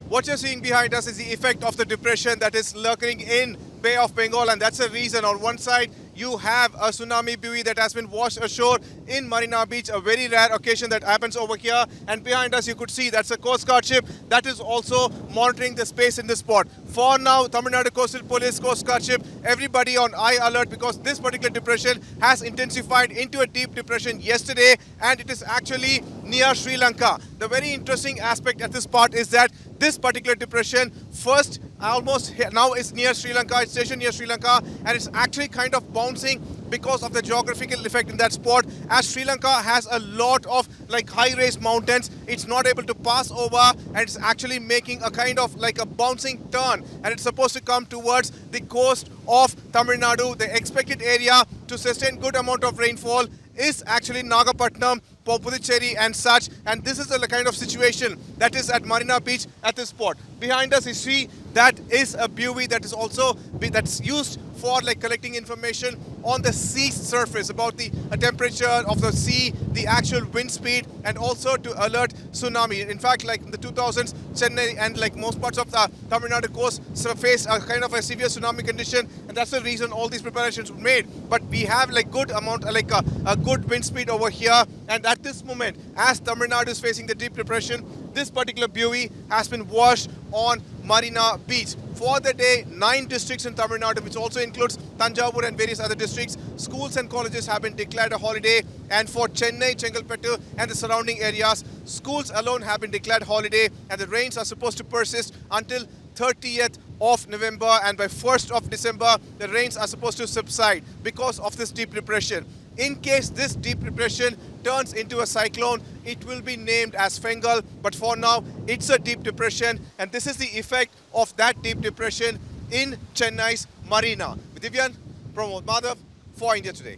What you're seeing behind us is the effect of the depression that is lurking in Bay of Bengal, and that's the reason. On one side, you have a tsunami buoy that has been washed ashore in Marina Beach, a very rare occasion that happens over here. And behind us, you could see that's a Coast Guard ship that is also monitoring the space in this spot. For now, Tamil Nadu Coastal Police, Coast Guard ship, everybody on high alert because this particular depression has intensified into a deep depression yesterday, and it is actually near Sri Lanka. The very interesting aspect at this part is that this particular depression first almost now is near Sri Lanka, it's stationed near Sri Lanka, and it's actually kind of bouncing because of the geographical effect in that spot. As Sri Lanka has a lot of like high-raised mountains, it's not able to pass over, and it's actually making a kind of like a bouncing turn, and it's supposed to come towards the coast of Tamil Nadu. The expected area to sustain good amount of rainfall is actually Nagapattinam, Puducherry and such, and this is the kind of situation that is at Marina Beach at this spot. Behind us you see that is a buoy that is also that's used for like collecting information on the sea surface about the temperature of the sea, the actual wind speed, and also to alert tsunami. In fact, like in the 2000s, Chennai and like most parts of the Tamil Nadu coast faced a kind of a severe tsunami condition, and that's the reason all these preparations were made. But we have like good amount, like a good wind speed over here, and at this moment, as Tamil Nadu is facing the deep depression, this particular buoy has been washed on Marina Beach. For the day, 9 districts in Tamil Nadu, which also includes Tanjavur and various other districts, schools and colleges have been declared a holiday. And for Chennai, Chengalpattu and the surrounding areas, schools alone have been declared holiday, and the rains are supposed to persist until 30th of November, and by 1st of December, the rains are supposed to subside because of this deep depression. In case this deep depression turns into a cyclone, it will be named as Fengal, but for now, it's a deep depression, and this is the effect of that deep depression in Chennai's marina. With Divyan, Pramod Madhav for India Today.